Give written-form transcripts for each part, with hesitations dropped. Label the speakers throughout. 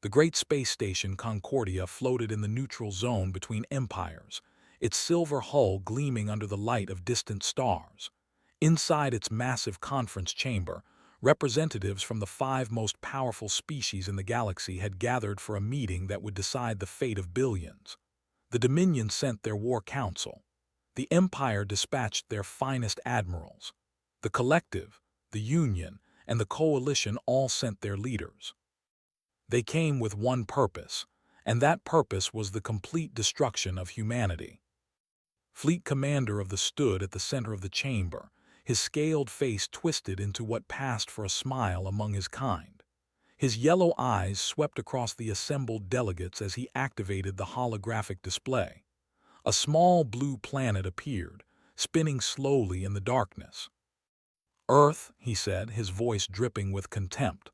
Speaker 1: The great space station Concordia floated in the neutral zone between empires, its silver hull gleaming under the light of distant stars. Inside its massive conference chamber, representatives from the 5 most powerful species in the galaxy had gathered for a meeting that would decide the fate of billions. The Dominion sent their war council. The Empire dispatched their finest admirals. The Collective, the Union, and the Coalition all sent their leaders. They came with one purpose, and that purpose was the complete destruction of humanity. Fleet Commander of the stood at the center of the chamber, his scaled face twisted into what passed for a smile among his kind. His yellow eyes swept across the assembled delegates as he activated the holographic display. A small blue planet appeared, spinning slowly in the darkness. "Earth," he said, his voice dripping with contempt.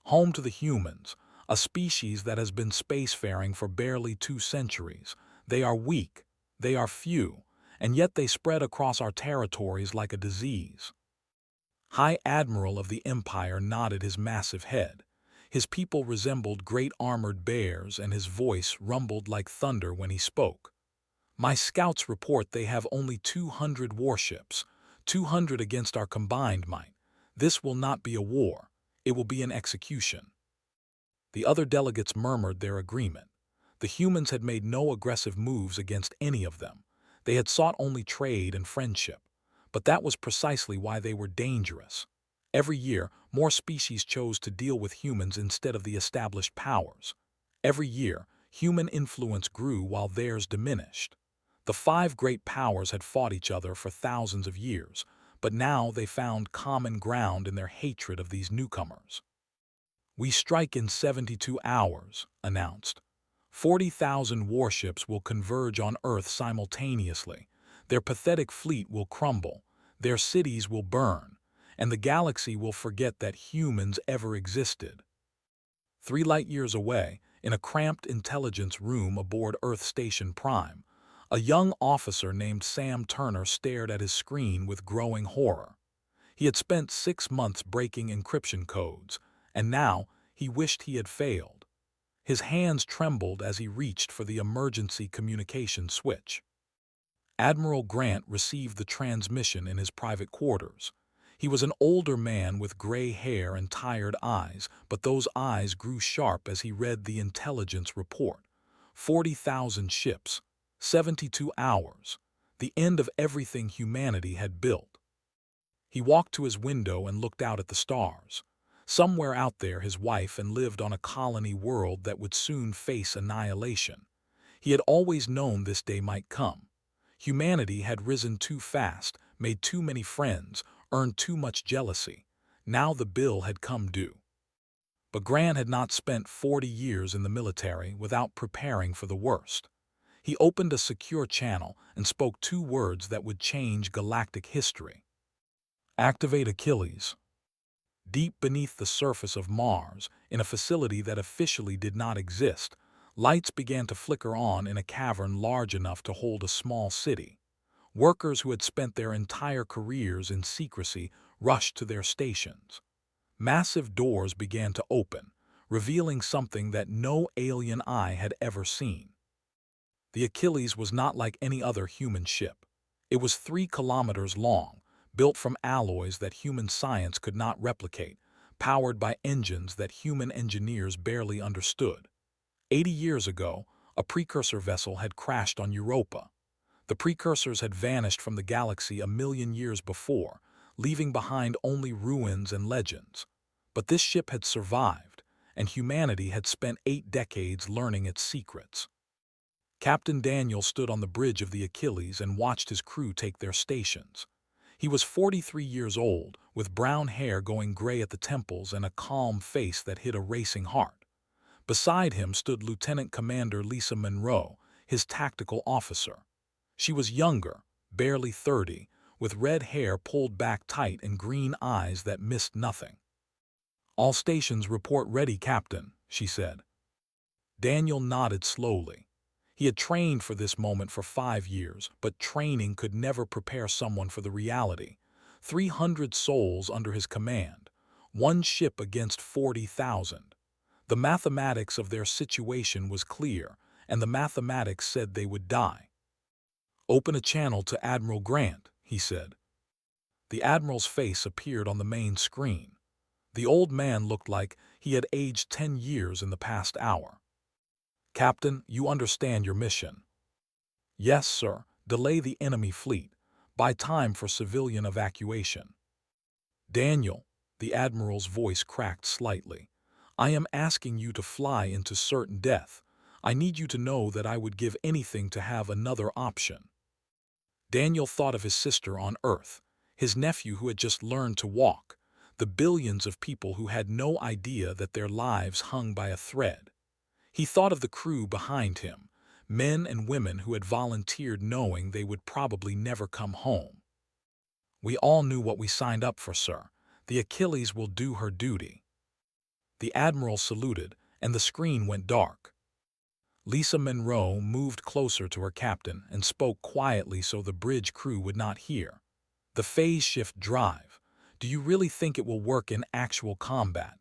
Speaker 1: "Home to the humans, a species that has been spacefaring for barely 2 centuries. They are weak, they are few, and yet they spread across our territories like a disease." High Admiral of the Empire nodded his massive head. His people resembled great armored bears, and his voice rumbled like thunder when he spoke. "My scouts report they have only 200 warships, 200 against our combined might. This will not be a war, it will be an execution." The other delegates murmured their agreement. The humans had made no aggressive moves against any of them. They had sought only trade and friendship. But that was precisely why they were dangerous. Every year, more species chose to deal with humans instead of the established powers. Every year, human influence grew while theirs diminished. The 5 great powers had fought each other for thousands of years, but now they found common ground in their hatred of these newcomers. "We strike in 72 hours, announced. 40,000 warships will converge on Earth simultaneously. Their pathetic fleet will crumble, their cities will burn, and the galaxy will forget that humans ever existed." 3 light-years away, in a cramped intelligence room aboard Earth Station Prime, a young officer named Sam Turner stared at his screen with growing horror. He had spent 6 months breaking encryption codes, and now he wished he had failed. His hands trembled as he reached for the emergency communication switch. Admiral Grant received the transmission in his private quarters. He was an older man with gray hair and tired eyes, but those eyes grew sharp as he read the intelligence report. 40,000 ships, 72 hours, the end of everything humanity had built. He walked to his window and looked out at the stars. Somewhere out there his wife and lived on a colony world that would soon face annihilation. He had always known this day might come. Humanity had risen too fast, made too many friends, earned too much jealousy. Now the bill had come due. But Grant had not spent 40 years in the military without preparing for the worst. He opened a secure channel and spoke 2 words that would change galactic history. "Activate Achilles." Deep beneath the surface of Mars, in a facility that officially did not exist, lights began to flicker on in a cavern large enough to hold a small city. Workers who had spent their entire careers in secrecy rushed to their stations. Massive doors began to open, revealing something that no alien eye had ever seen. The Achilles was not like any other human ship. It was 3 kilometers long, built from alloys that human science could not replicate, powered by engines that human engineers barely understood. 80 years ago, a precursor vessel had crashed on Europa. The precursors had vanished from the galaxy a million years before, leaving behind only ruins and legends. But this ship had survived, and humanity had spent 8 decades learning its secrets. Captain Daniel stood on the bridge of the Achilles and watched his crew take their stations. He was 43 years old, with brown hair going gray at the temples and a calm face that hid a racing heart. Beside him stood Lieutenant Commander Lisa Monroe, his tactical officer. She was younger, barely 30, with red hair pulled back tight and green eyes that missed nothing. "All stations report ready, Captain," she said. Daniel nodded slowly. He had trained for this moment for 5 years, but training could never prepare someone for the reality. 300 souls under his command, 1 ship against 40,000. The mathematics of their situation was clear, and the mathematics said they would die. "Open a channel to Admiral Grant," he said. The Admiral's face appeared on the main screen. The old man looked like he had aged 10 years in the past hour. "Captain, you understand your mission." "Yes, sir. Delay the enemy fleet. Buy time for civilian evacuation." "Daniel," the Admiral's voice cracked slightly, "I am asking you to fly into certain death. I need you to know that I would give anything to have another option." Daniel thought of his sister on Earth, his nephew who had just learned to walk, the billions of people who had no idea that their lives hung by a thread. He thought of the crew behind him, men and women who had volunteered knowing they would probably never come home. "We all knew what we signed up for, sir. The Achilles will do her duty." The Admiral saluted, and the screen went dark. Lisa Monroe moved closer to her captain and spoke quietly so the bridge crew would not hear. "The phase shift drive. Do you really think it will work in actual combat?"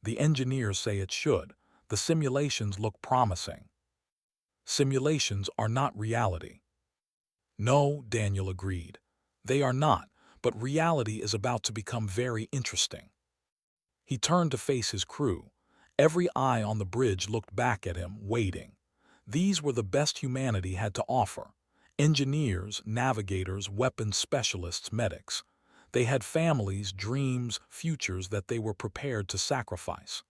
Speaker 1: "The engineers say it should. The simulations look promising." "Simulations are not reality." "No," Daniel agreed. "They are not, but reality is about to become very interesting." He turned to face his crew. Every eye on the bridge looked back at him, waiting. These were the best humanity had to offer. Engineers, navigators, weapons specialists, medics. They had families, dreams, futures that they were prepared to sacrifice.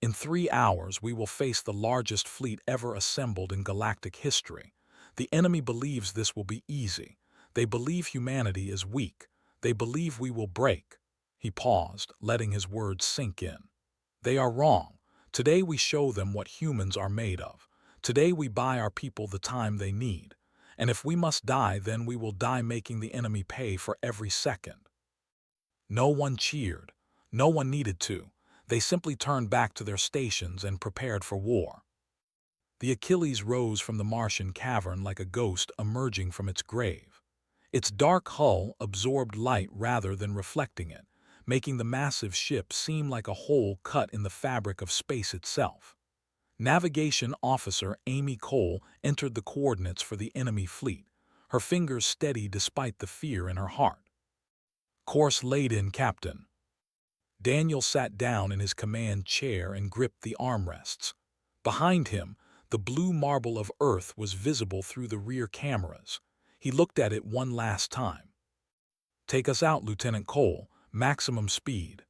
Speaker 1: "In 3 hours, we will face the largest fleet ever assembled in galactic history. The enemy believes this will be easy. They believe humanity is weak. They believe we will break." He paused, letting his words sink in. "They are wrong. Today we show them what humans are made of. Today we buy our people the time they need. And if we must die, then we will die making the enemy pay for every second." No one cheered. No one needed to. They simply turned back to their stations and prepared for war. The Achilles rose from the Martian cavern like a ghost emerging from its grave. Its dark hull absorbed light rather than reflecting it, making the massive ship seem like a hole cut in the fabric of space itself. Navigation Officer Amy Cole entered the coordinates for the enemy fleet, her fingers steady despite the fear in her heart. "Course laid in, Captain." Daniel sat down in his command chair and gripped the armrests. Behind him, the blue marble of Earth was visible through the rear cameras. He looked at it one last time. "Take us out, Lieutenant Cole. Maximum speed."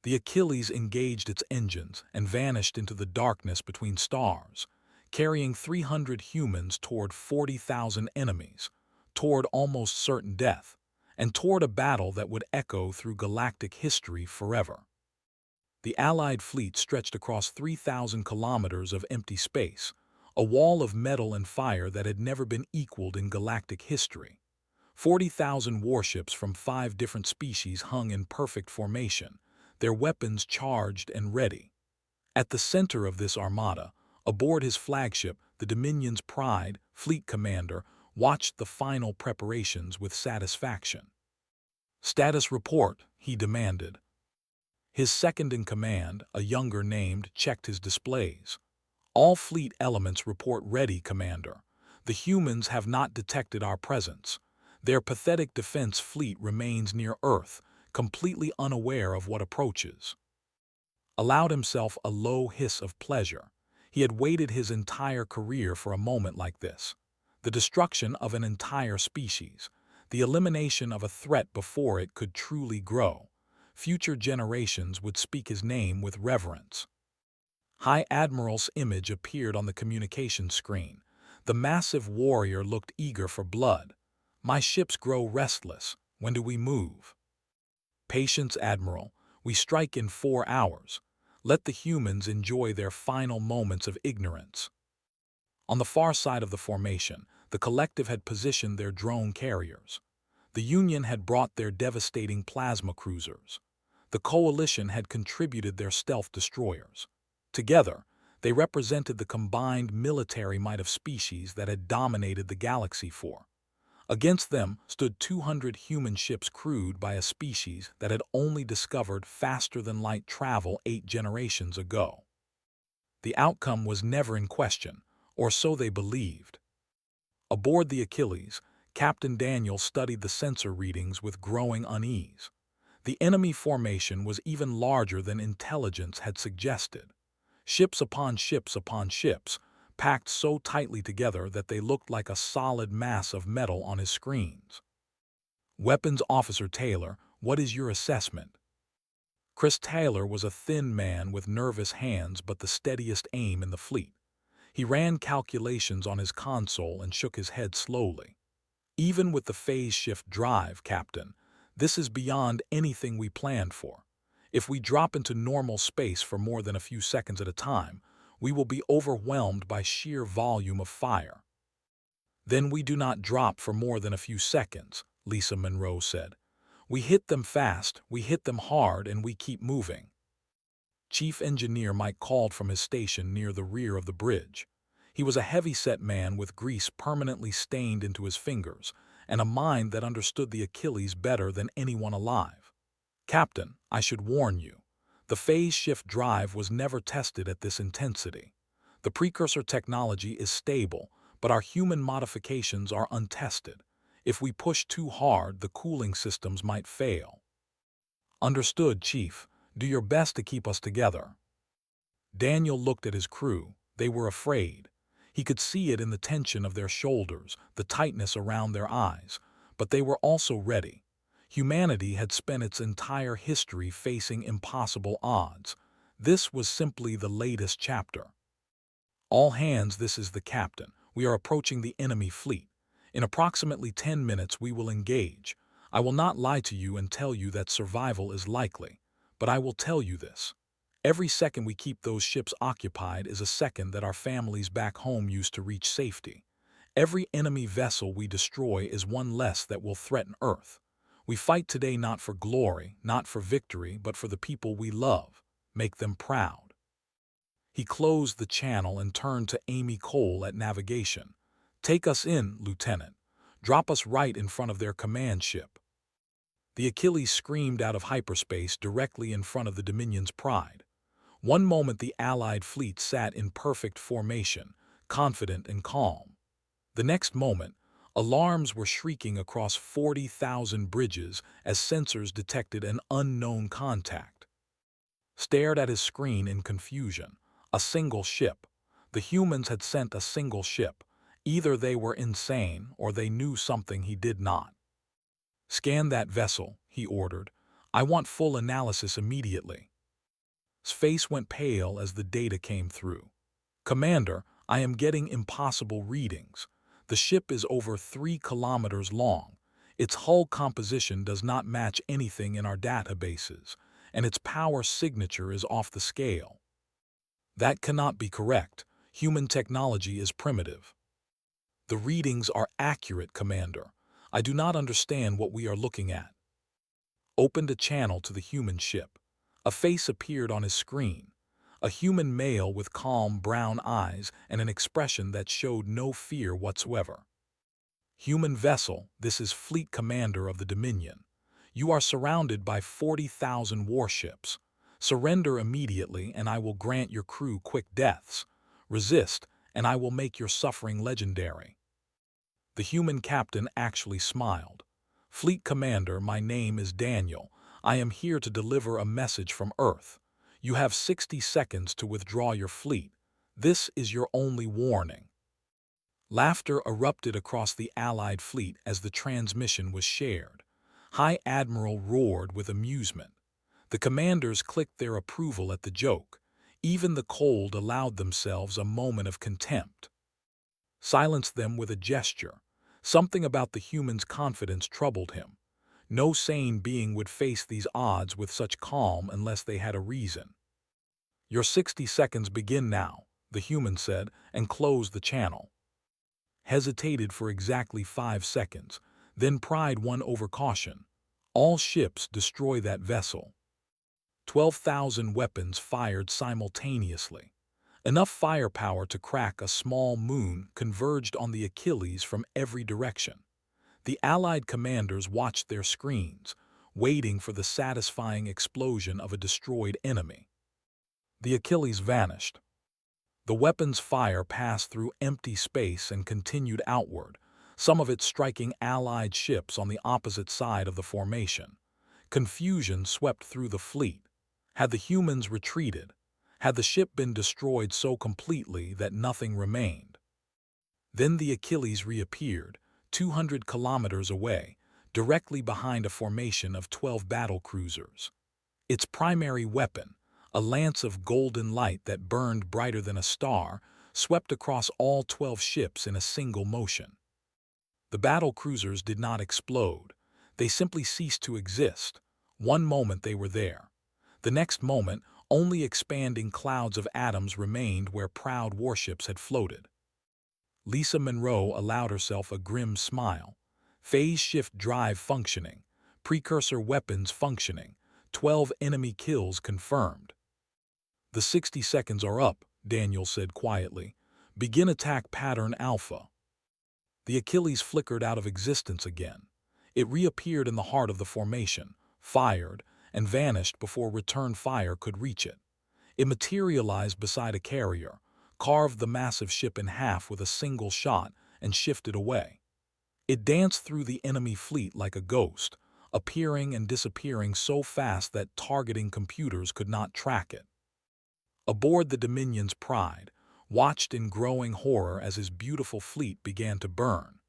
Speaker 1: The Achilles engaged its engines and vanished into the darkness between stars, carrying 300 humans toward 40,000 enemies, toward almost certain death, and toward a battle that would echo through galactic history forever. The Allied fleet stretched across 3,000 kilometers of empty space, a wall of metal and fire that had never been equaled in galactic history. 40,000 warships from 5 different species hung in perfect formation, their weapons charged and ready. At the center of this armada, aboard his flagship, the Dominion's Pride, fleet commander, watched the final preparations with satisfaction. "Status report," he demanded. His second-in-command, a younger named, checked his displays. "All fleet elements report ready, Commander. The humans have not detected our presence. Their pathetic defense fleet remains near Earth, completely unaware of what approaches." Allowed himself a low hiss of pleasure. He had waited his entire career for a moment like this. The destruction of an entire species, the elimination of a threat before it could truly grow. Future generations would speak his name with reverence. High Admiral's image appeared on the communication screen. The massive warrior looked eager for blood. "My ships grow restless. When do we move?" "Patience, Admiral. We strike in 4 hours. Let the humans enjoy their final moments of ignorance." On the far side of the formation, the Collective had positioned their drone carriers. The Union had brought their devastating plasma cruisers. The Coalition had contributed their stealth destroyers. Together, they represented the combined military might of species that had dominated the galaxy for Against them stood 200 human ships crewed by a species that had only discovered faster-than-light travel 8 generations ago. The outcome was never in question, or so they believed. Aboard the Achilles, Captain Daniel studied the sensor readings with growing unease. The enemy formation was even larger than intelligence had suggested. Ships upon ships upon ships, packed so tightly together that they looked like a solid mass of metal on his screens. Weapons Officer Taylor, what is your assessment? Chris Taylor was a thin man with nervous hands but the steadiest aim in the fleet. He ran calculations on his console and shook his head slowly. Even with the phase shift drive, Captain, this is beyond anything we planned for. If we drop into normal space for more than a few seconds at a time, we will be overwhelmed by sheer volume of fire. Then we do not drop for more than a few seconds, Lisa Monroe said. We hit them fast, we hit them hard, and we keep moving. Chief Engineer Mike called from his station near the rear of the bridge. He was a heavy-set man with grease permanently stained into his fingers, and a mind that understood the Achilles better than anyone alive. Captain, I should warn you. The phase shift drive was never tested at this intensity. The precursor technology is stable, but our human modifications are untested. If we push too hard, the cooling systems might fail. Understood, Chief. Do your best to keep us together. Daniel looked at his crew. They were afraid. He could see it in the tension of their shoulders, the tightness around their eyes, but they were also ready. Humanity had spent its entire history facing impossible odds. This was simply the latest chapter. All hands, this is the captain. We are approaching the enemy fleet. In approximately 10 minutes we will engage. I will not lie to you and tell you that survival is likely, but I will tell you this. Every second we keep those ships occupied is a second that our families back home used to reach safety. Every enemy vessel we destroy is one less that will threaten Earth. We fight today not for glory, not for victory, but for the people we love. Make them proud. He closed the channel and turned to Amy Cole at navigation. Take us in, Lieutenant. Drop us right in front of their command ship. The Achilles screamed out of hyperspace directly in front of the Dominion's Pride. One moment the Allied fleet sat in perfect formation, confident and calm. The next moment, alarms were shrieking across 40,000 bridges as sensors detected an unknown contact. Stared at his screen in confusion. A single ship. The humans had sent a single ship. Either they were insane or they knew something he did not. Scan that vessel, he ordered. I want full analysis immediately. His face went pale as the data came through. Commander, I am getting impossible readings. The ship is over 3 kilometers long. Its hull composition does not match anything in our databases, and its power signature is off the scale. That cannot be correct. Human technology is primitive. The readings are accurate, Commander. I do not understand what we are looking at. Opened a channel to the human ship. A face appeared on his screen. A human male with calm brown eyes and an expression that showed no fear whatsoever. Human vessel, this is Fleet Commander of the Dominion. You are surrounded by 40,000 warships. Surrender immediately and I will grant your crew quick deaths. Resist and I will make your suffering legendary. The human captain actually smiled. Fleet Commander, my name is Daniel. I am here to deliver a message from Earth. You have 60 seconds to withdraw your fleet. This is your only warning. Laughter erupted across the Allied fleet as the transmission was shared. High Admiral roared with amusement. The commanders clicked their approval at the joke. Even the cold allowed themselves a moment of contempt. Silenced them with a gesture. Something about the human's confidence troubled him. No sane being would face these odds with such calm unless they had a reason. Your 60 seconds begin now, the human said, and closed the channel. Hesitated for exactly 5 seconds, then pride won over caution. All ships destroy that vessel. 12,000 weapons fired simultaneously. Enough firepower to crack a small moon converged on the Achilles from every direction. The Allied commanders watched their screens, waiting for the satisfying explosion of a destroyed enemy. The Achilles vanished. The weapon's fire passed through empty space and continued outward, some of it striking Allied ships on the opposite side of the formation. Confusion swept through the fleet. Had the humans retreated? Had the ship been destroyed so completely that nothing remained? Then the Achilles reappeared, 200 kilometers away, directly behind a formation of 12 battle cruisers. Its primary weapon, a lance of golden light that burned brighter than a star, swept across all 12 ships in a single motion. The battle cruisers did not explode. They simply ceased to exist. One moment they were there. The next moment, only expanding clouds of atoms remained where proud warships had floated. Lisa Monroe allowed herself a grim smile. Phase shift drive functioning. Precursor weapons functioning. 12 enemy kills confirmed. "The 60 seconds are up," Daniel said quietly. "Begin attack pattern Alpha." The Achilles flickered out of existence again. It reappeared in the heart of the formation, fired, and vanished before return fire could reach it. It materialized beside a carrier, carved the massive ship in half with a single shot, and shifted away. It danced through the enemy fleet like a ghost, appearing and disappearing so fast that targeting computers could not track it. Aboard the Dominion's Pride, watched in growing horror as his beautiful fleet began to burn.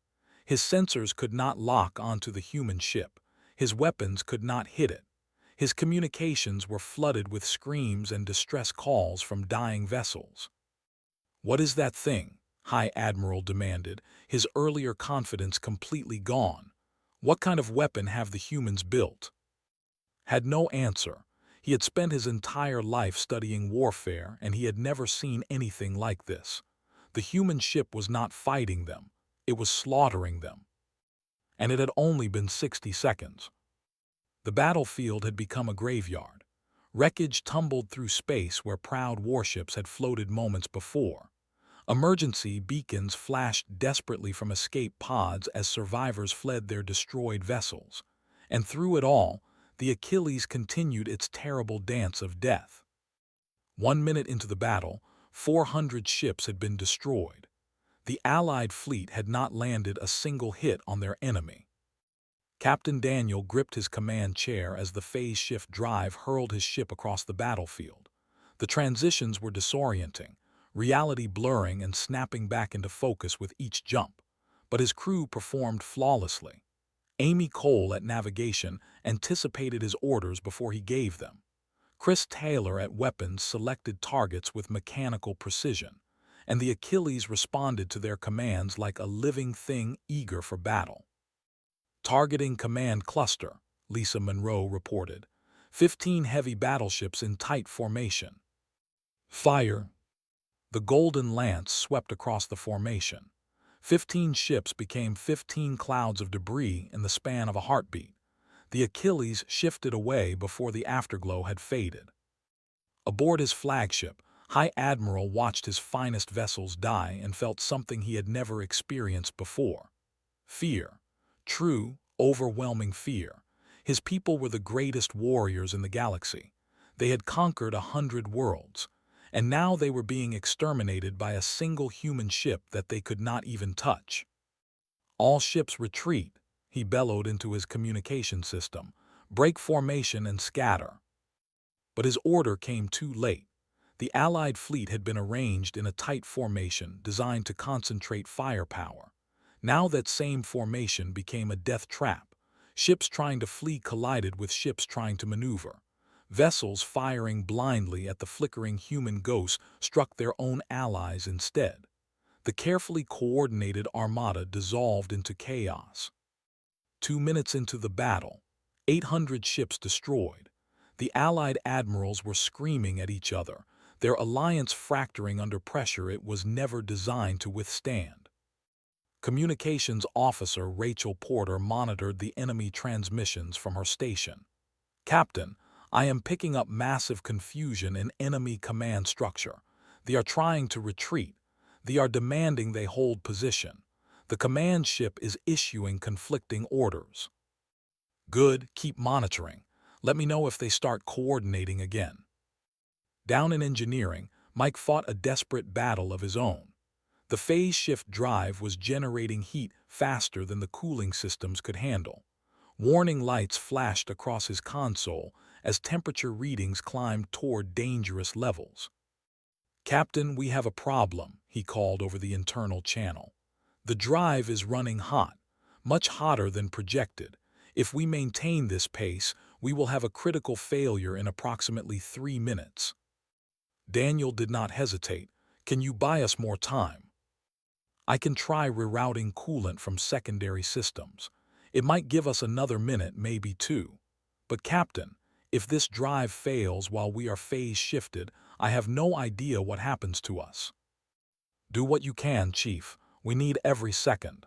Speaker 1: His sensors could not lock onto the human ship. His weapons could not hit it. His communications were flooded with screams and distress calls from dying vessels. "What is that thing?" High Admiral demanded, his earlier confidence completely gone. "What kind of weapon have the humans built?" Had no answer. He had spent his entire life studying warfare, and he had never seen anything like this. The human ship was not fighting them. It was slaughtering them. And it had only been 60 seconds. The battlefield had become a graveyard. Wreckage tumbled through space where proud warships had floated moments before. Emergency beacons flashed desperately from escape pods as survivors fled their destroyed vessels. And through it all, the Achilles continued its terrible dance of death. 1 minute into the battle, 400 ships had been destroyed. The Allied fleet had not landed a single hit on their enemy. Captain Daniel gripped his command chair as the phase shift drive hurled his ship across the battlefield. The transitions were disorienting, reality blurring and snapping back into focus with each jump. But his crew performed flawlessly. Amy Cole at navigation anticipated his orders before he gave them. Chris Taylor at weapons selected targets with mechanical precision, and the Achilles responded to their commands like a living thing eager for battle. "Targeting command cluster," Lisa Monroe reported. 15 heavy battleships in tight formation. "Fire!" The golden lance swept across the formation. 15 ships became 15 clouds of debris in the span of a heartbeat. The Achilles shifted away before the afterglow had faded. Aboard his flagship, High Admiral watched his finest vessels die and felt something he had never experienced before. Fear. True, overwhelming fear. His people were the greatest warriors in the galaxy. They had conquered 100 worlds, and now they were being exterminated by a single human ship that they could not even touch. "All ships retreat," he bellowed into his communication system. "Break formation and scatter." But his order came too late. The Allied fleet had been arranged in a tight formation designed to concentrate firepower. Now that same formation became a death trap. Ships trying to flee collided with ships trying to maneuver. Vessels firing blindly at the flickering human ghosts struck their own allies instead. The carefully coordinated armada dissolved into chaos. 2 minutes into the battle, 800 ships destroyed. The Allied admirals were screaming at each other, their alliance fracturing under pressure it was never designed to withstand. Communications officer Rachel Porter monitored the enemy transmissions from her station. "Captain, I am picking up massive confusion in enemy command structure. They are trying to retreat. They are demanding they hold position. The command ship is issuing conflicting orders. Good, keep monitoring. Let me know if they start coordinating again. Down in engineering, Mike fought a desperate battle of his own. The phase shift drive was generating heat faster than the cooling systems could handle. Warning lights flashed across his console as temperature readings climbed toward dangerous levels. "Captain, we have a problem," he called over the internal channel. "The drive is running hot, much hotter than projected. If we maintain this pace, we will have a critical failure in approximately 3 minutes." Daniel did not hesitate. "Can you buy us more time? I can try rerouting coolant from secondary systems. It might give us another minute, maybe 2. But Captain, if this drive fails while we are phase shifted, I have no idea what happens to us." "Do what you can, Chief. We need every second."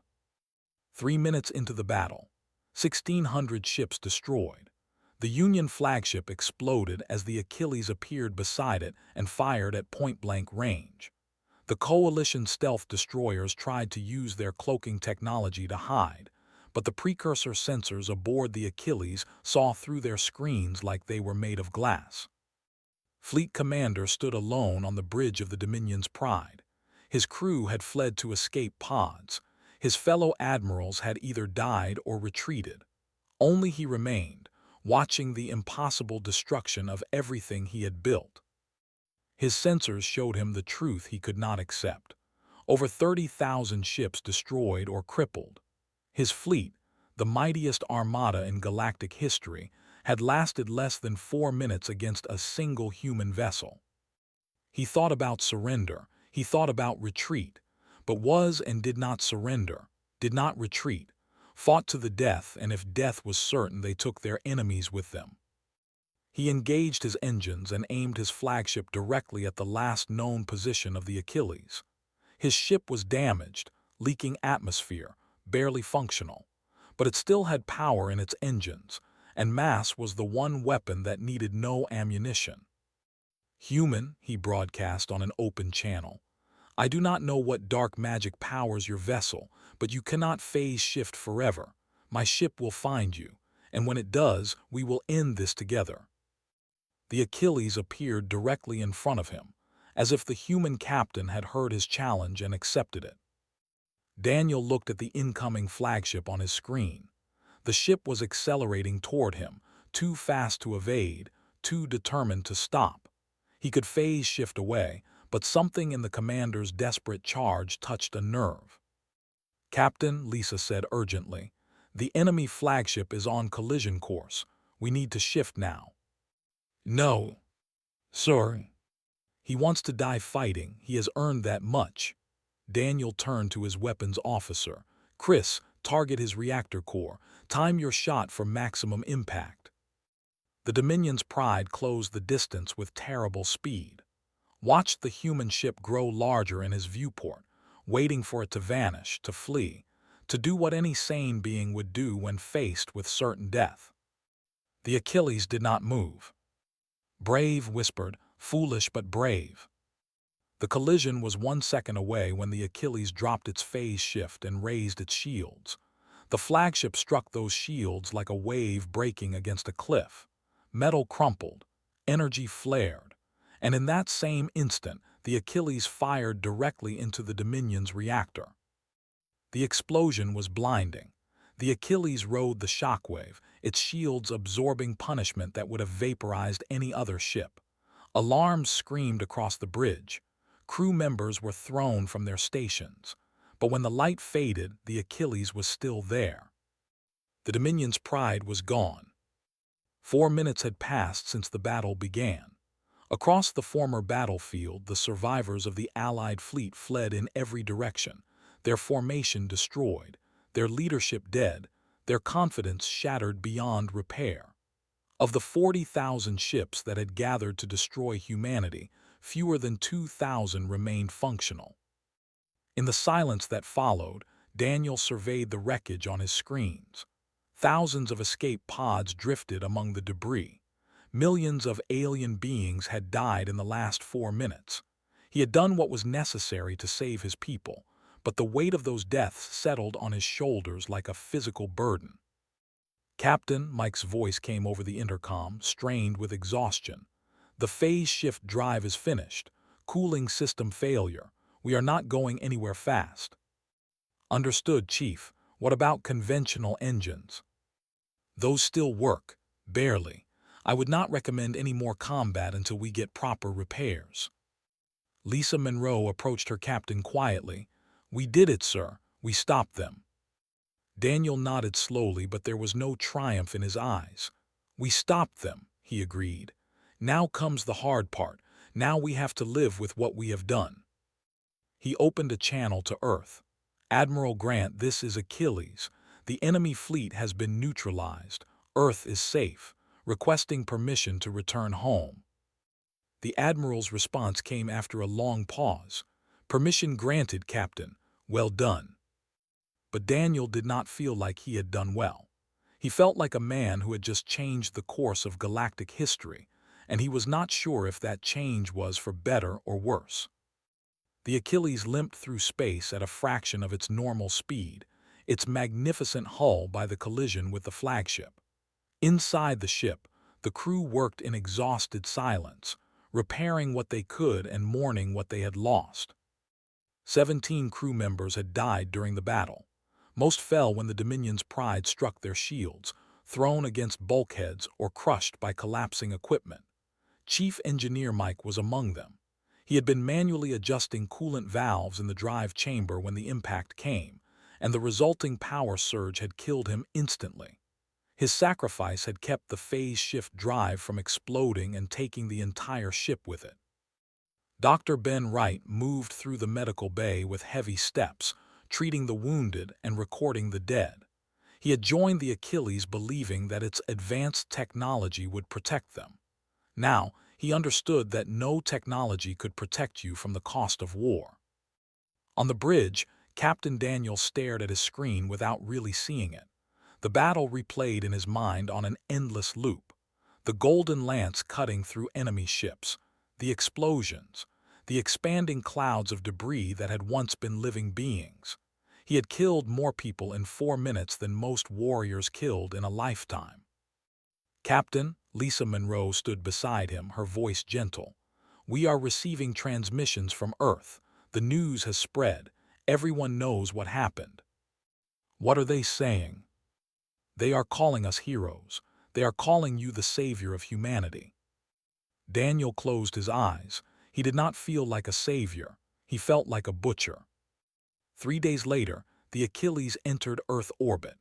Speaker 1: 3 minutes into the battle, 1,600 ships destroyed. The Union flagship exploded as the Achilles appeared beside it and fired at point-blank range. The Coalition stealth destroyers tried to use their cloaking technology to hide, but the precursor sensors aboard the Achilles saw through their screens like they were made of glass. Fleet Commander stood alone on the bridge of the Dominion's Pride. His crew had fled to escape pods. His fellow admirals had either died or retreated. Only he remained, watching the impossible destruction of everything he had built. His sensors showed him the truth he could not accept. Over 30,000 ships destroyed or crippled. His fleet, the mightiest armada in galactic history, had lasted less than 4 minutes against a single human vessel. He thought about surrender, he thought about retreat, but was and did not surrender, did not retreat, fought to the death, and if death was certain, they took their enemies with them. He engaged his engines and aimed his flagship directly at the last known position of the Achilles. His ship was damaged, leaking atmosphere, barely functional, but it still had power in its engines, and mass was the one weapon that needed no ammunition. "Human," he broadcast on an open channel, "I do not know what dark magic powers your vessel, but you cannot phase shift forever. My ship will find you, and when it does, we will end this together." The Achilles appeared directly in front of him, as if the human captain had heard his challenge and accepted it. Daniel looked at the incoming flagship on his screen. The ship was accelerating toward him, too fast to evade, too determined to stop. He could phase shift away, but something in the commander's desperate charge touched a nerve. "Captain," Lisa said urgently, "the enemy flagship is on collision course. We need to shift now." "No, sir. He wants to die fighting. He has earned that much." Daniel turned to his weapons officer. "Chris, target his reactor core. Time your shot for maximum impact." The Dominion's Pride closed the distance with terrible speed. Watched the human ship grow larger in his viewport, waiting for it to vanish, to flee, to do what any sane being would do when faced with certain death. The Achilles did not move. "Brave," whispered, "foolish but brave." The collision was 1 second away when the Achilles dropped its phase shift and raised its shields. The flagship struck those shields like a wave breaking against a cliff. Metal crumpled, energy flared, and in that same instant, the Achilles fired directly into the Dominion's reactor. The explosion was blinding. The Achilles rode the shockwave, its shields absorbing punishment that would have vaporized any other ship. Alarms screamed across the bridge. Crew members were thrown from their stations. But when the light faded, the Achilles was still there. The Dominion's Pride was gone. 4 minutes had passed since the battle began. Across the former battlefield, the survivors of the Allied fleet fled in every direction, their formation destroyed, their leadership dead, their confidence shattered beyond repair. Of the 40,000 ships that had gathered to destroy humanity, fewer than 2,000 remained functional. In the silence that followed, Daniel surveyed the wreckage on his screens. Thousands of escape pods drifted among the debris. Millions of alien beings had died in the last 4 minutes. He had done what was necessary to save his people, but the weight of those deaths settled on his shoulders like a physical burden. "Captain," Mike's voice came over the intercom, strained with exhaustion. "The phase shift drive is finished. Cooling system failure. We are not going anywhere fast." "Understood, Chief. What about conventional engines?" "Those still work. Barely. I would not recommend any more combat until we get proper repairs." Lisa Monroe approached her captain quietly. "We did it, sir. We stopped them." Daniel nodded slowly, but there was no triumph in his eyes. "We stopped them," he agreed. "Now comes the hard part. Now we have to live with what we have done." He opened a channel to Earth. "Admiral Grant, this is Achilles. The enemy fleet has been neutralized. Earth is safe. Requesting permission to return home." The Admiral's response came after a long pause. "Permission granted, Captain. Well done." But Daniel did not feel like he had done well. He felt like a man who had just changed the course of galactic history, and he was not sure if that change was for better or worse. The Achilles limped through space at a fraction of its normal speed, its magnificent hull by the collision with the flagship. Inside the ship, the crew worked in exhausted silence, repairing what they could and mourning what they had lost. 17 crew members had died during the battle. Most fell when the Dominion's pride struck their shields, thrown against bulkheads or crushed by collapsing equipment. Chief Engineer Mike was among them. He had been manually adjusting coolant valves in the drive chamber when the impact came, and the resulting power surge had killed him instantly. His sacrifice had kept the phase shift drive from exploding and taking the entire ship with it. Dr. Ben Wright moved through the medical bay with heavy steps, treating the wounded and recording the dead. He had joined the Achilles believing that its advanced technology would protect them. Now, he understood that no technology could protect you from the cost of war. On the bridge, Captain Daniel stared at his screen without really seeing it. The battle replayed in his mind on an endless loop. The golden lance cutting through enemy ships, the explosions, the expanding clouds of debris that had once been living beings. He had killed more people in 4 minutes than most warriors killed in a lifetime. "Captain," Lisa Monroe stood beside him, her voice gentle. "We are receiving transmissions from Earth. The news has spread. Everyone knows what happened." "What are they saying?" "They are calling us heroes. They are calling you the savior of humanity." Daniel closed his eyes. He did not feel like a savior. He felt like a butcher. 3 days later, the Achilles entered Earth orbit.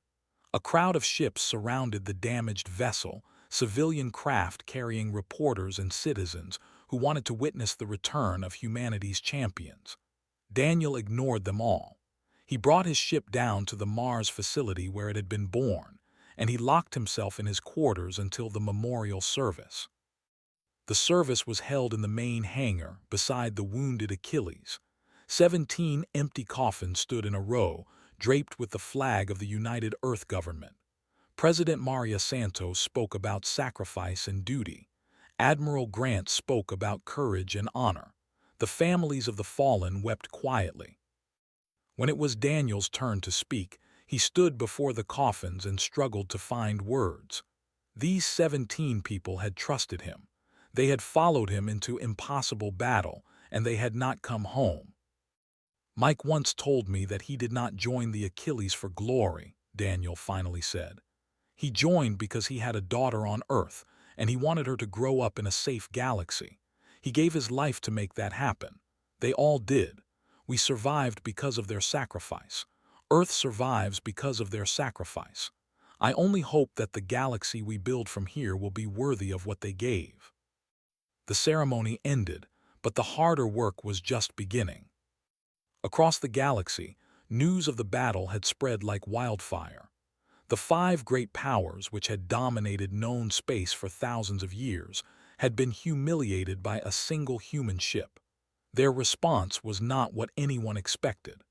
Speaker 1: A crowd of ships surrounded the damaged vessel, civilian craft carrying reporters and citizens who wanted to witness the return of humanity's champions. Daniel ignored them all. He brought his ship down to the Mars facility where it had been born, and he locked himself in his quarters until the memorial service. The service was held in the main hangar beside the wounded Achilles. 17 empty coffins stood in a row, draped with the flag of the United Earth Government. President Maria Santos spoke about sacrifice and duty. Admiral Grant spoke about courage and honor. The families of the fallen wept quietly. When it was Daniel's turn to speak, he stood before the coffins and struggled to find words. These 17 people had trusted him. They had followed him into impossible battle, and they had not come home. "Mike once told me that he did not join the Achilles for glory," Daniel finally said. "He joined because he had a daughter on Earth, and he wanted her to grow up in a safe galaxy. He gave his life to make that happen. They all did. We survived because of their sacrifice. Earth survives because of their sacrifice. I only hope that the galaxy we build from here will be worthy of what they gave." The ceremony ended, but the harder work was just beginning. Across the galaxy, news of the battle had spread like wildfire. The 5 great powers which had dominated known space for thousands of years had been humiliated by a single human ship. Their response was not what anyone expected.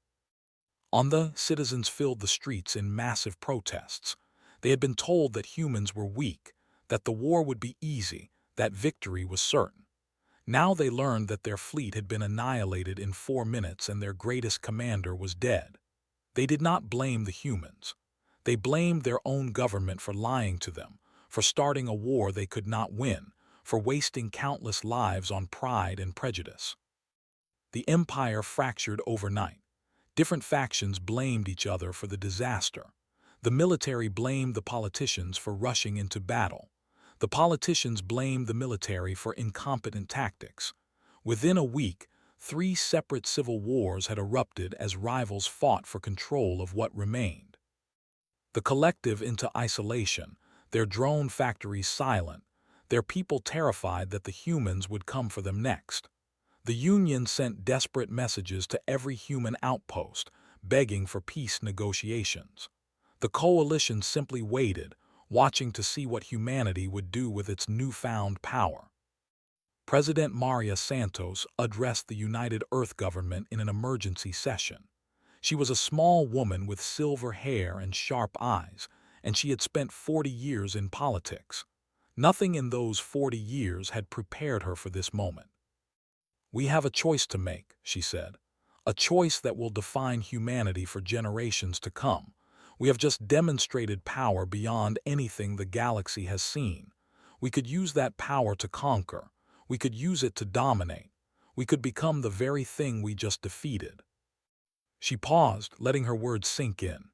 Speaker 1: Citizens filled the streets in massive protests. They had been told that humans were weak, that the war would be easy, that victory was certain. Now they learned that their fleet had been annihilated in 4 minutes and their greatest commander was dead. They did not blame the humans. They blamed their own government for lying to them, for starting a war they could not win, for wasting countless lives on pride and prejudice. The empire fractured overnight. Different factions blamed each other for the disaster. The military blamed the politicians for rushing into battle. The politicians blamed the military for incompetent tactics. Within a week, 3 separate civil wars had erupted as rivals fought for control of what remained. The collective into isolation, their drone factories silent, their people terrified that the humans would come for them next. The Union sent desperate messages to every human outpost, begging for peace negotiations. The coalition simply waited, watching to see what humanity would do with its newfound power. President Maria Santos addressed the United Earth government in an emergency session. She was a small woman with silver hair and sharp eyes, and she had spent 40 years in politics. Nothing in those 40 years had prepared her for this moment. "We have a choice to make," she said. "A choice that will define humanity for generations to come. We have just demonstrated power beyond anything the galaxy has seen. We could use that power to conquer. We could use it to dominate. We could become the very thing we just defeated." She paused, letting her words sink in.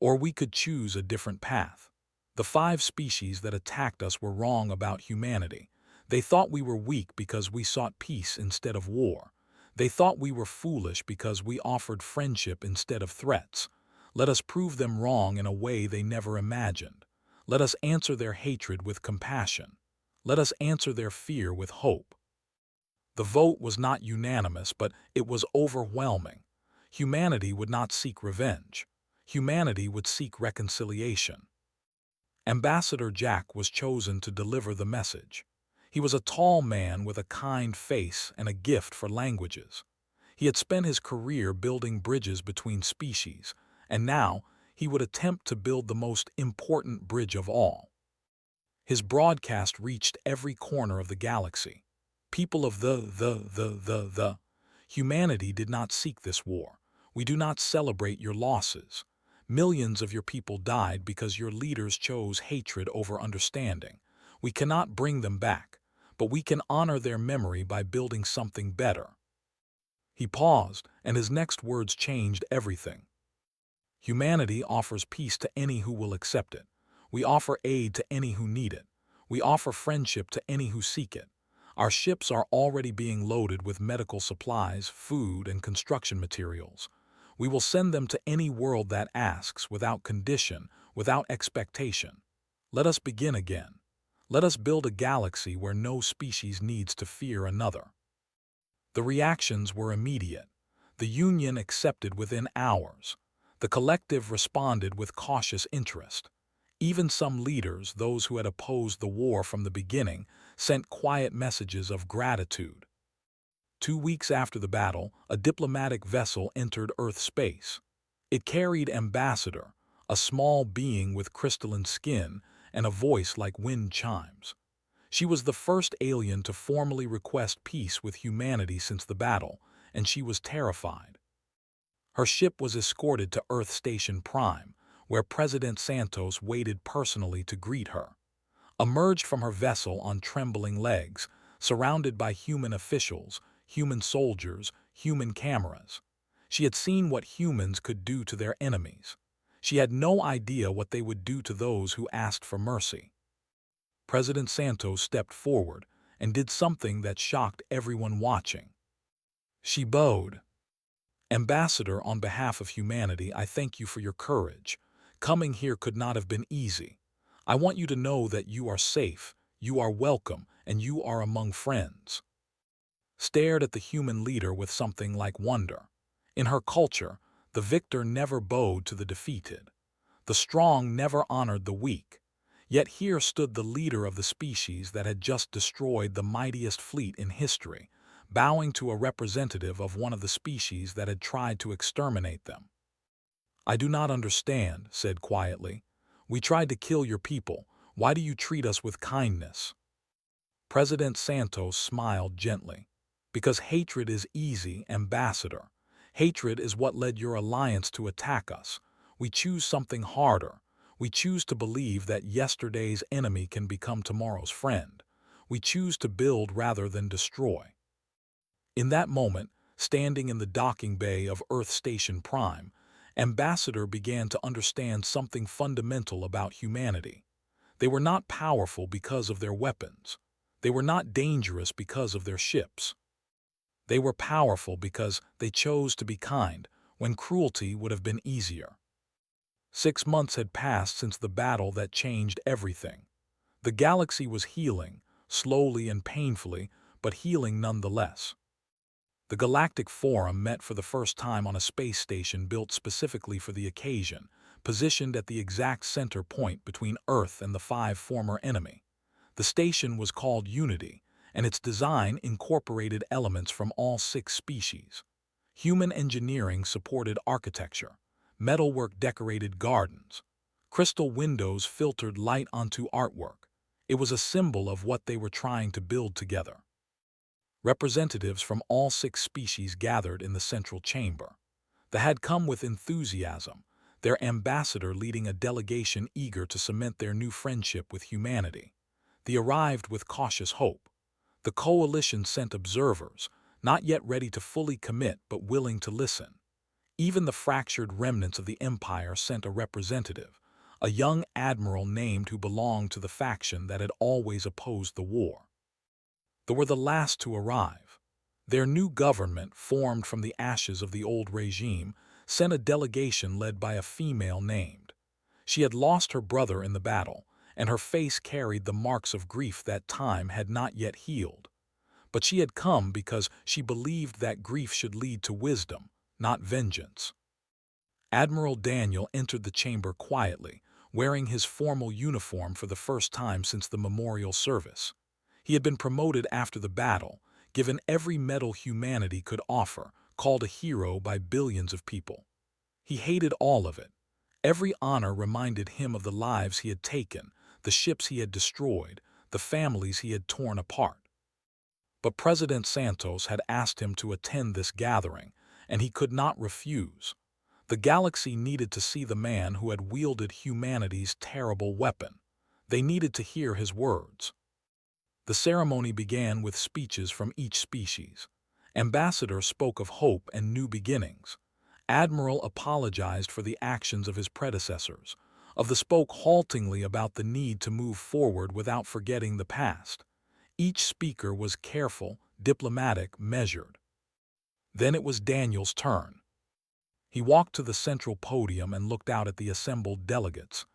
Speaker 1: "Or we could choose a different path. The 5 species that attacked us were wrong about humanity. They thought we were weak because we sought peace instead of war. They thought we were foolish because we offered friendship instead of threats. Let us prove them wrong in a way they never imagined. Let us answer their hatred with compassion. Let us answer their fear with hope." The vote was not unanimous, but it was overwhelming. Humanity would not seek revenge. Humanity would seek reconciliation. Ambassador Jack was chosen to deliver the message. He was a tall man with a kind face and a gift for languages. He had spent his career building bridges between species, and now he would attempt to build the most important bridge of all. His broadcast reached every corner of the galaxy. "People of the humanity did not seek this war. We do not celebrate your losses. Millions of your people died because your leaders chose hatred over understanding. We cannot bring them back, but we can honor their memory by building something better." He paused, and his next words changed everything. "Humanity offers peace to any who will accept it. We offer aid to any who need it. We offer friendship to any who seek it. Our ships are already being loaded with medical supplies, food, and construction materials. We will send them to any world that asks, without condition, without expectation. Let us begin again. Let us build a galaxy where no species needs to fear another." The reactions were immediate. The Union accepted within hours. The collective responded with cautious interest. Even some leaders, those who had opposed the war from the beginning, sent quiet messages of gratitude. 2 weeks after the battle, a diplomatic vessel entered Earth space. It carried Ambassador, a small being with crystalline skin and a voice like wind chimes. She was the first alien to formally request peace with humanity since the battle, and she was terrified. Her ship was escorted to Earth Station Prime, where President Santos waited personally to greet her. Emerged from her vessel on trembling legs, surrounded by human officials, human soldiers, human cameras. She had seen what humans could do to their enemies. She had no idea what they would do to those who asked for mercy. President Santos stepped forward and did something that shocked everyone watching. She bowed. "Ambassador, on behalf of humanity, I thank you for your courage. Coming here could not have been easy. I want you to know that you are safe, you are welcome, and you are among friends." Stared at the human leader with something like wonder. In her culture, the victor never bowed to the defeated. The strong never honored the weak. Yet here stood the leader of the species that had just destroyed the mightiest fleet in history, bowing to a representative of one of the species that had tried to exterminate them. "I do not understand," said quietly. "We tried to kill your people. Why do you treat us with kindness?" President Santos smiled gently. Because hatred is easy, Ambassador. Hatred is what led your alliance to attack us. We choose something harder. We choose to believe that yesterday's enemy can become tomorrow's friend. We choose to build rather than destroy. In that moment, standing in the docking bay of Earth Station Prime, Ambassador began to understand something fundamental about humanity. They were not powerful because of their weapons. They were not dangerous because of their ships. They were powerful because they chose to be kind when cruelty would have been easier. 6 months had passed since the battle that changed everything. The galaxy was healing, slowly and painfully, but healing nonetheless. The Galactic Forum met for the first time on a space station built specifically for the occasion, positioned at the exact center point between Earth and the 5 former enemy. The station was called Unity, and its design incorporated elements from all 6 species. Human engineering supported architecture. Metalwork decorated gardens. Crystal windows filtered light onto artwork. It was a symbol of what they were trying to build together. Representatives from all 6 species gathered in the central chamber. They had come with enthusiasm, their ambassador leading a delegation eager to cement their new friendship with humanity. They arrived with cautious hope. The coalition sent observers, not yet ready to fully commit but willing to listen. Even the fractured remnants of the Empire sent a representative, a young admiral named who belonged to the faction that had always opposed the war. They were the last to arrive. Their new government, formed from the ashes of the old regime, sent a delegation led by a female named. She had lost her brother in the battle, and her face carried the marks of grief that time had not yet healed. But she had come because she believed that grief should lead to wisdom, not vengeance. Admiral Daniel entered the chamber quietly, wearing his formal uniform for the first time since the memorial service. He had been promoted after the battle, given every medal humanity could offer, called a hero by billions of people. He hated all of it. Every honor reminded him of the lives he had taken, the ships he had destroyed, the families he had torn apart. But President Santos had asked him to attend this gathering, and he could not refuse. The galaxy needed to see the man who had wielded humanity's terrible weapon. They needed to hear his words. The ceremony began with speeches from each species. Ambassador spoke of hope and new beginnings. Admiral apologized for the actions of his predecessors. Of the spoke haltingly about the need to move forward without forgetting the past. Each speaker was careful, diplomatic, measured. Then it was Daniel's turn. He walked to the central podium and looked out at the assembled delegates.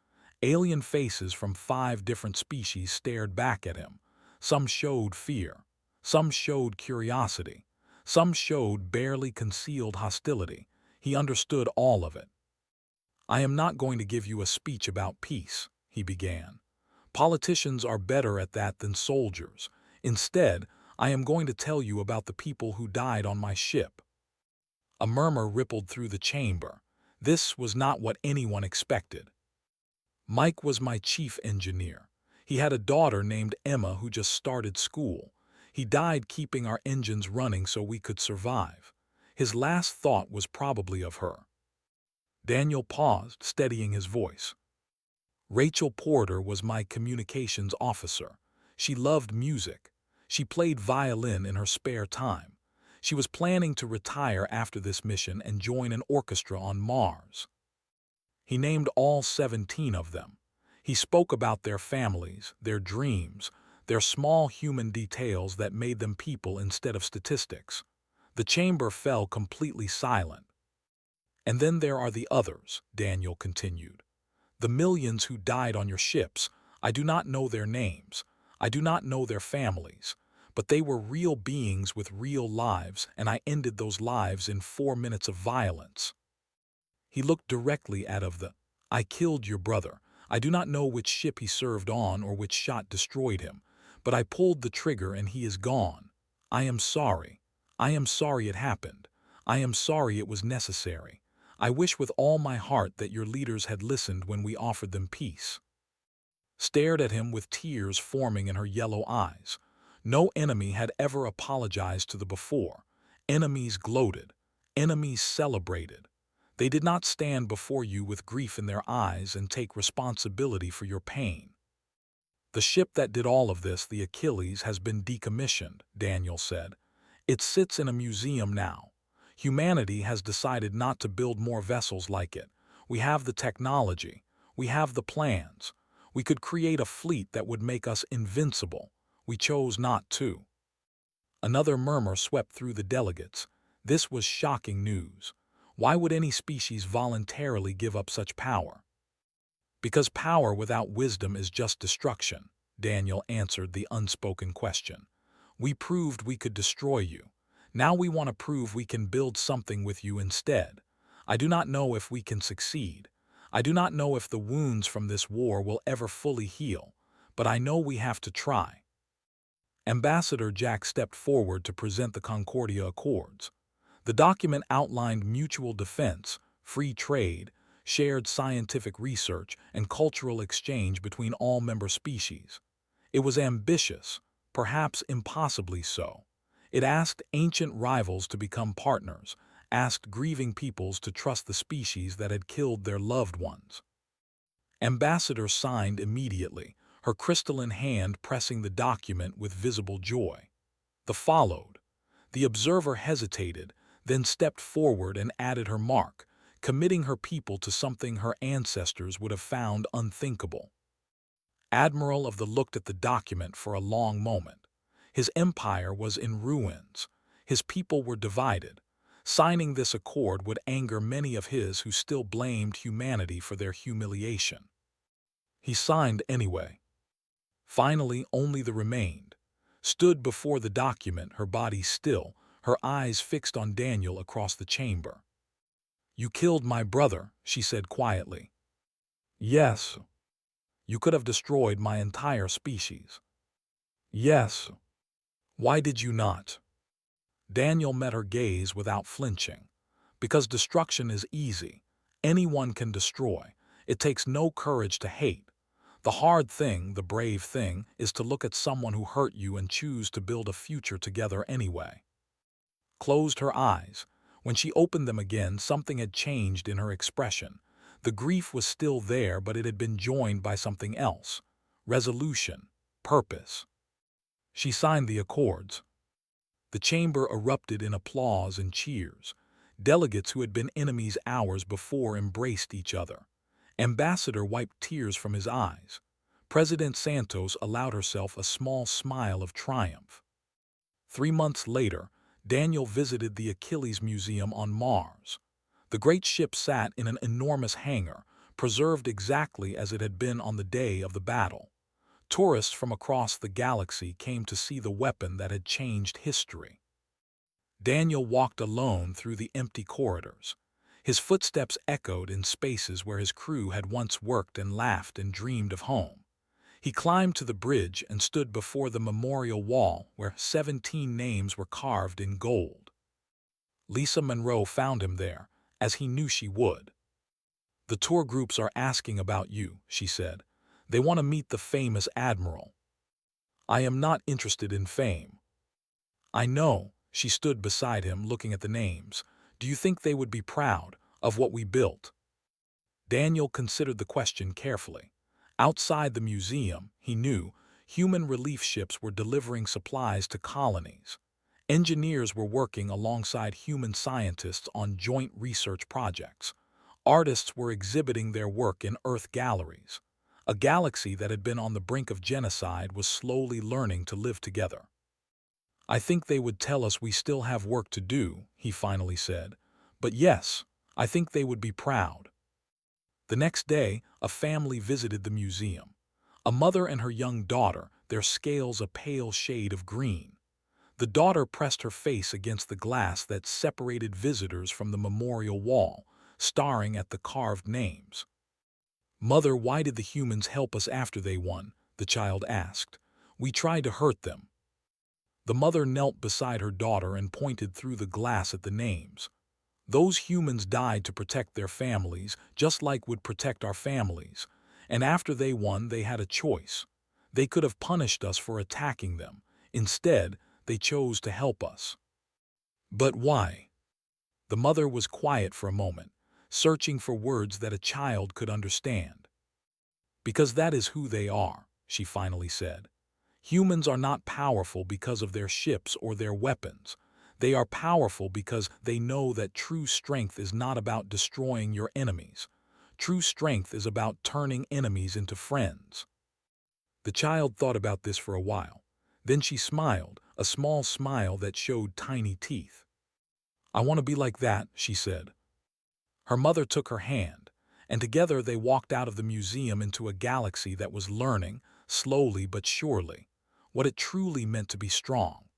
Speaker 1: Alien faces from 5 different species stared back at him. Some showed fear. Some showed curiosity. Some showed barely concealed hostility. He understood all of it. "I am not going to give you a speech about peace," he began. "Politicians are better at that than soldiers. Instead, I am going to tell you about the people who died on my ship." A murmur rippled through the chamber. This was not what anyone expected. "Mike was my chief engineer. He had a daughter named Emma who just started school. He died keeping our engines running so we could survive. His last thought was probably of her." Daniel paused, steadying his voice. "Rachel Porter was my communications officer. She loved music. She played violin in her spare time. She was planning to retire after this mission and join an orchestra on Mars." He named all 17 of them. He spoke about their families, their dreams, their small human details that made them people instead of statistics. The chamber fell completely silent. "And then there are the others," Daniel continued. "The millions who died on your ships. I do not know their names. I do not know their families. But they were real beings with real lives, and I ended those lives in 4 minutes of violence." He looked directly at the, "I killed your brother. I do not know which ship he served on or which shot destroyed him, but I pulled the trigger and he is gone. I am sorry. I am sorry it happened. I am sorry it was necessary. I wish with all my heart that your leaders had listened when we offered them peace." Stared at him with tears forming in her yellow eyes. No enemy had ever apologized to the before. Enemies gloated. Enemies celebrated. They did not stand before you with grief in their eyes and take responsibility for your pain. The ship that did all of this, the Achilles, has been decommissioned, Daniel said. It sits in a museum now. Humanity has decided not to build more vessels like it. We have the technology. We have the plans. We could create a fleet that would make us invincible. We chose not to. Another murmur swept through the delegates. This was shocking news. Why would any species voluntarily give up such power? Because power without wisdom is just destruction, Daniel answered the unspoken question. We proved we could destroy you. Now we want to prove we can build something with you instead. I do not know if we can succeed. I do not know if the wounds from this war will ever fully heal, but I know we have to try. Ambassador Jack stepped forward to present the Concordia Accords. The document outlined mutual defense, free trade, shared scientific research, and cultural exchange between all member species. It was ambitious, perhaps impossibly so. It asked ancient rivals to become partners, asked grieving peoples to trust the species that had killed their loved ones. Ambassador signed immediately, her crystalline hand pressing the document with visible joy. The followed. The observer hesitated, then stepped forward and added her mark, committing her people to something her ancestors would have found unthinkable. Admiral of the looked at the document for a long moment. His empire was in ruins. His people were divided. Signing this accord would anger many of his who still blamed humanity for their humiliation. He signed anyway. Finally, only the remained. Stood before the document, her body still, her eyes fixed on Daniel across the chamber. You killed my brother, she said quietly. Yes. You could have destroyed my entire species. Yes. Why did you not? Daniel met her gaze without flinching. Because destruction is easy. Anyone can destroy. It takes no courage to hate. The hard thing, the brave thing, is to look at someone who hurt you and choose to build a future together anyway. Closed her eyes. When she opened them again, something had changed in her expression. The grief was still there, but it had been joined by something else. Resolution. Purpose. She signed the accords. The chamber erupted in applause and cheers. Delegates who had been enemies hours before embraced each other. Ambassador wiped tears from his eyes. President Santos allowed herself a small smile of triumph. 3 months later, Daniel visited the Achilles Museum on Mars. The great ship sat in an enormous hangar, preserved exactly as it had been on the day of the battle. Tourists from across the galaxy came to see the weapon that had changed history. Daniel walked alone through the empty corridors. His footsteps echoed in spaces where his crew had once worked and laughed and dreamed of home. He climbed to the bridge and stood before the memorial wall where 17 names were carved in gold. Lisa Monroe found him there, as he knew she would. The tour groups are asking about you, she said. They want to meet the famous admiral. I am not interested in fame. I know, she stood beside him looking at the names. Do you think they would be proud of what we built? Daniel considered the question carefully. Outside the museum, he knew, human relief ships were delivering supplies to colonies. Engineers were working alongside human scientists on joint research projects. Artists were exhibiting their work in Earth galleries. A galaxy that had been on the brink of genocide was slowly learning to live together. I think they would tell us we still have work to do, he finally said. But yes, I think they would be proud. The next day, a family visited the museum. A mother and her young daughter, their scales a pale shade of green. The daughter pressed her face against the glass that separated visitors from the memorial wall, staring at the carved names. Mother, why did the humans help us after they won? The child asked. We tried to hurt them. The mother knelt beside her daughter and pointed through the glass at the names. Those humans died to protect their families, just like would protect our families. And after they won, they had a choice. They could have punished us for attacking them. Instead, they chose to help us. But why? The mother was quiet for a moment, searching for words that a child could understand. Because that is who they are, she finally said. Humans are not powerful because of their ships or their weapons. They are powerful because they know that true strength is not about destroying your enemies. True strength is about turning enemies into friends. The child thought about this for a while. Then she smiled, a small smile that showed tiny teeth. I want to be like that, she said. Her mother took her hand, and together they walked out of the museum into a galaxy that was learning, slowly but surely, what it truly meant to be strong.